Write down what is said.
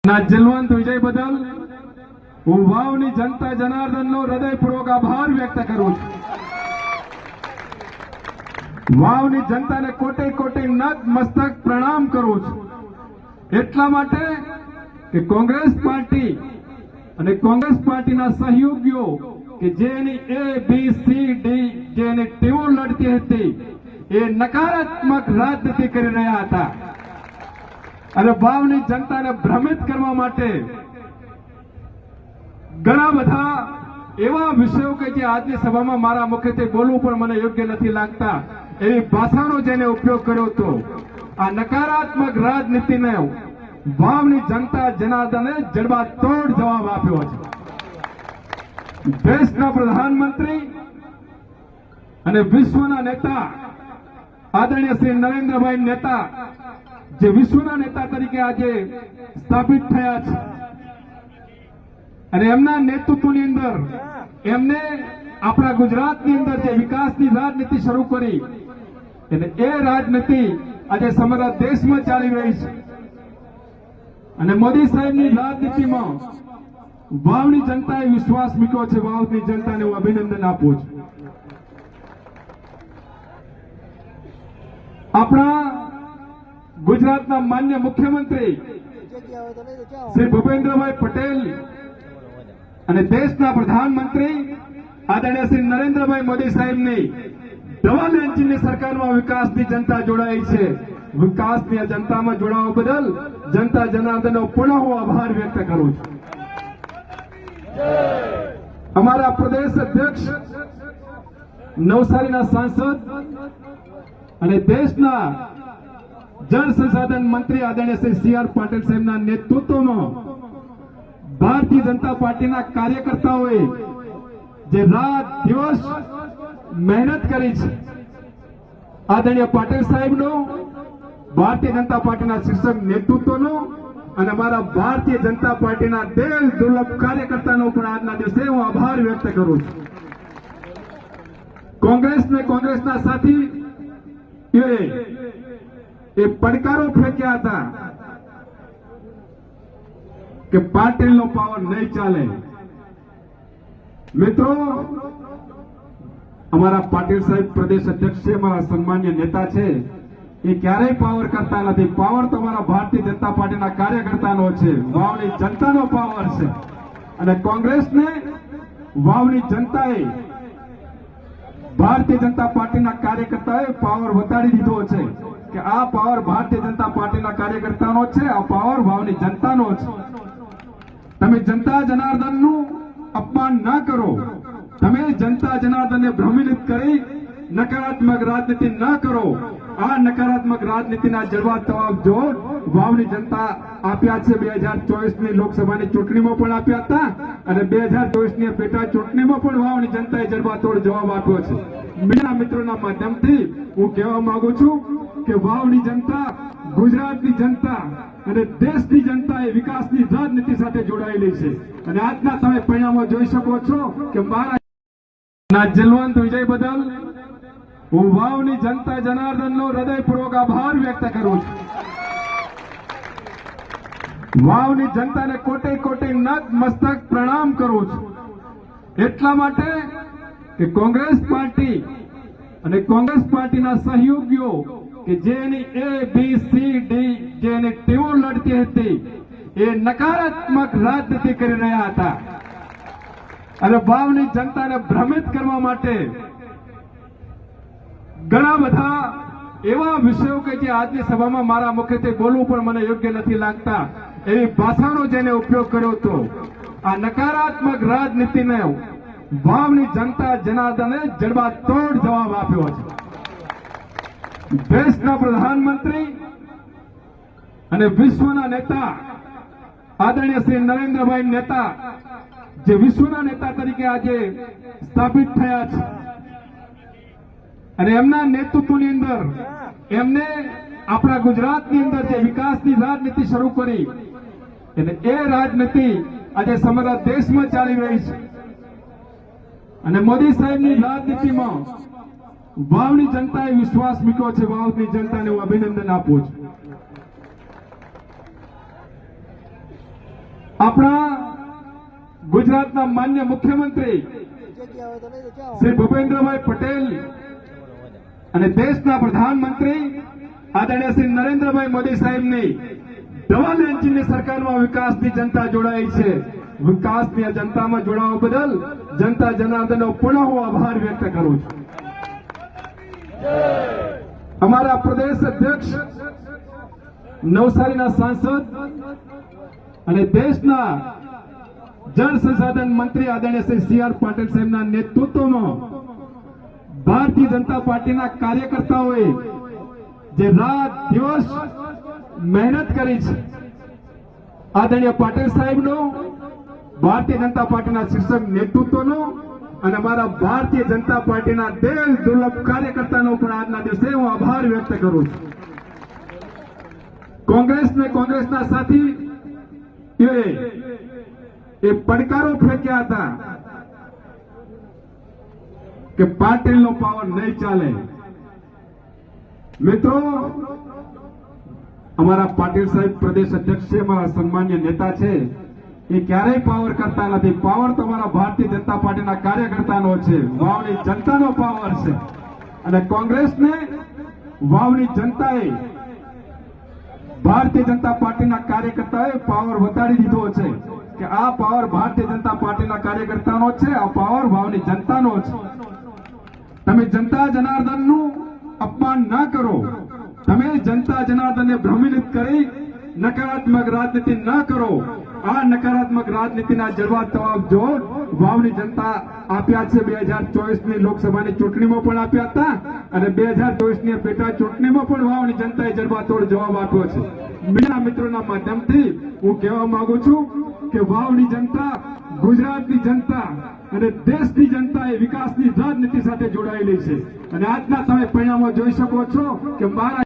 ના જલવંત વિજય બદલ હું વાવની જનતા જનાર્દનનો હૃદયપૂર્વક આભાર વ્યક્ત કરું છું। વાવની જનતાને કોટે કોટે નત મસ્તક પ્રણામ કરું છું। એટલા માટે કે કોંગ્રેસ પાર્ટી અને કોંગ્રેસ પાર્ટીના સહયોગીઓ કે જેની ABCD જેની ટીમો લડતી હતી એ નકારાત્મક રાજનીતિ કરી રહ્યા હતા અને વાવની જનતાને ભ્રમિત કરવા માટે ઘણા બધા એવા વિષયો કે જે આજની સભામાં મારા મુખ્યત્વે બોલવું પણ મને યોગ્ય નથી લાગતા એવી ભાષાનો જેને ઉપયોગ કર્યો હતો। આ નકારાત્મક રાજનીતિને વાવની જનતા જનાર્દને જડબાતોડ જવાબ આપ્યો છે। દેશના પ્રધાનમંત્રી અને વિશ્વના નેતા આદરણીય શ્રી નરેન્દ્રભાઈ નેતા જે વિશ્વના નેતા તરીકે આજે સ્થાપિત થયા છે અને એમના નેતૃત્વની અંદર એમને આપણા ગુજરાતની અંદર જે વિકાસની રાજનીતિ શરૂ કરી અને એ રાજનીતિ આજે સમગ્ર દેશમાં ચાલી રહી છે અને મોદી સાહેબની રાજનીતિમાં વાવની જનતાએ વિશ્વાસ મૂક્યો છે। વાવની જનતાને હું અભિનંદન આપું છું। આપણા ગુજરાતના માન્ય મુખ્યમંત્રી શ્રી ભૂપેન્દ્રભાઈ પટેલ અને દેશના પ્રધાનમંત્રી આદરણીય શ્રી નરેન્દ્રભાઈ મોદી સાહેબની ડબલ એન્જિનની સરકારમાં વિકાસની જનતા જોડાઈ છે। વિકાસની આ જનતામાં જોડાવા બદલ જનતા જનાર્દનનો પુનઃ હું આભાર વ્યક્ત કરું છું। અમારા પ્રદેશ અધ્યક્ષ નવસારીના સાંસદ અને દેશના જળ સંસાધન મંત્રી આદરણીય શ્રી CR પાટીલ સાહેબના નેતૃત્વમાં ભારતીય જનતા પાર્ટીના કાર્યકર્તાઓએ જે રાત દિવસ મહેનત કરી છે આદરણીય પાટીલ સાહેબનો ભારતીય જનતા પાર્ટીના શીર્ષક નેતૃત્વનો અને અમારા ભારતીય જનતા પાર્ટીના દેશ દુર્લભ કાર્યકર્તાનો પણ આજના દિવસે હું આભાર વ્યક્ત કરું છું। કોંગ્રેસના સાથી એ પડકારો ફેંક્યા હતા કે પાટીલનો પાવર નહીં ચાલે। મિત્રો અમારા પાટીલ સાહેબ પ્રદેશ અધ્યક્ષ છે, અમારા સન્માન્ય નેતા છે, એ ક્યારેય પાવર કરતા નથી। પાવર તો અમારા ભારતીય જનતા પાર્ટીના કાર્યકર્તાનો છે, વાવની જનતાનો પાવર છે અને કોંગ્રેસને વાવની જનતાએ ભારતીય જનતા પાર્ટીના કાર્યકર્તાએ પાવર વટાડી દીધો છે કે આ પાવર ભારતીય જનતા પાર્ટીના કાર્યકર્તાનો છે, આ પાવર વાવની જનતાનો છે। તમે જનતા જનાર્દનનું અપમાન ના કરો, તમે જનતા જનાર્દનને ભ્રમિત કરી નકારાત્મક રાજનીતિ ન કરો। આ નકારાત્મક રાજનીતિના જડબા જવાબ જો વાવની જનતા આપ્યા છે। 2024ની લોકસભાની ચૂંટણીમાં પણ આપ્યા હતા અને 2024ની પેટા ચૂંટણીમાં પણ વાવની જનતાએ જડબાતોડ જવાબ આપ્યો છે। મીડિયા મિત્રોના માધ્યમથી હું કહેવા માંગુ છું કે વાવની જનતા, ગુજરાતની જનતા અને દેશની જનતા એ વિકાસની રાજનીતિ સાથે જોડાયેલી છે અને આજના તમે પરિણામો જોઈ શકો છો કે મારા જલવંત વિજય બદલ હું વાવની જનતા જનાર્દનનો હૃદયપૂર્વક આભાર વ્યક્ત કરું છું। વાવની જનતાને કોટે કોટે નત મસ્તક પ્રણામ કરું છું। એટલા માટે કે કોંગ્રેસ પાર્ટી અને કોંગ્રેસ પાર્ટીના સહયોગીઓ કે જેની ABCD જેની ટીમો લડતી હતી એ નકારાત્મક રાજનીતિ કરી રહ્યા હતા અને વાવની જનતાને ભ્રમિત કરવા માટે ઘણા બધા એવા વિષયો કે જે આજની સભામાં મારા મુખ્યત્વે બોલવું પણ મને યોગ્ય નથી લાગતા એવી ભાષાનો જેને ઉપયોગ કર્યો હતો। આ નકારાત્મક રાજનીતિને વાવની જનતા જનાર્દને જડબાતોડ જવાબ આપ્યો છે। દેશના પ્રધાનમંત્રી અને વિશ્વના નેતા આદરણીય શ્રી નરેન્દ્રભાઈ નેતા જે વિશ્વના નેતા તરીકે આજે સ્થાપિત થયા છે અને એમના નેતૃત્વની અંદર એમને આપણા ગુજરાતની અંદર જે વિકાસની રાજનીતિ શરૂ કરી અને એ રાજનીતિ આજે સમગ્ર દેશમાં ચાલી રહી છે અને મોદી સાહેબની રાજનીતિમાં વાવની જનતાએ વિશ્વાસ મૂક્યો છે। વાવની જનતાને હું અભિનંદન આપું છું। આપણા ગુજરાતના માન્ય મુખ્યમંત્રી શ્રી ભૂપેન્દ્રભાઈ પટેલ અને દેશના પ્રધાનમંત્રી આદરણીય શ્રી નરેન્દ્રભાઈ મોદી સાહેબની ડબલ એન્જિનની સરકારમાં વિકાસની જનતા જોડાઈ છે. વિકાસની જનતામાં જોડાવા બદલ જનતા જનાર્દનનો પુનઃ હું આભાર વ્યક્ત કરું છું. અમારા પ્રદેશ અધ્યક્ષ, નવસારીના સાંસદ અને દેશના જળ સંસાધન મંત્રી આદરણીય શ્રી સી.આર. પાટીલ સાહેબના નેતૃત્વમાં ભારતીય જનતા પાર્ટીના કાર્યકર્તાઓએ જે રાત દિવસ મહેનત કરી છે, આદરણીય પાટીલ સાહેબનો, ભારતીય જનતા પાર્ટીના શીર્ષક નેતૃત્વનો અને અમારા ભારતીય જનતા પાર્ટીના દેશ દુર્લભ કાર્યકર્તાનો પણ આજના દિવસે હું આભાર વ્યક્ત કરું છું. કોંગ્રેસના સાથી એ પડકારો ફેંક્યા હતા કે પાટીલનો પાવર નહીં ચાલે. મિત્રો, અમારા પાટીલ સાહેબ પ્રદેશ અધ્યક્ષ છે, અમારા સન્માન્ય નેતા છે, એ ક્યારેય પાવર કરતા નથી. પાવર તો અમારા ભારતીય જનતા પાર્ટીના કાર્યકર્તાનો છે, વાવની જનતાનો પાવર છે. અને કોંગ્રેસને વાવની જનતાએ, ભારતીય જનતા પાર્ટીના કાર્યકર્તાઓએ પાવર વટાડી દીધો છે કે આ પાવર ભારતીય જનતા પાર્ટીના કાર્યકર્તાનો છે, આ પાવર વાવની જનતાનો છે. તમે જનતા જનાર્દનનું અપમાન ન કરો, તમે જનતા જનાર્દનને ભ્રમિત કરી નકારાત્મક રાજનીતિ ન કરો. આ નકારાત્મક રાજનીતિના જડબા જવાબ જો વાવની જનતા આપ્યા છે. 2024ની લોકસભાની ચૂંટણીમાં પણ આપ્યા હતા અને 2024ની પેટા ચૂંટણીમાં પણ વાવની જનતાએ જડબાતોડ જવાબ આપ્યો છે. મીડિયા મિત્રોના માધ્યમથી હું કહેવા માંગુ છું કે વાવની જનતા, ગુજરાતની જનતા અને દેશની જનતા એ વિકાસની રાજનીતિ સાથે જોડાયેલી છે. અને આજના તમે પરિણામો જોઈ શકો છો કે મારા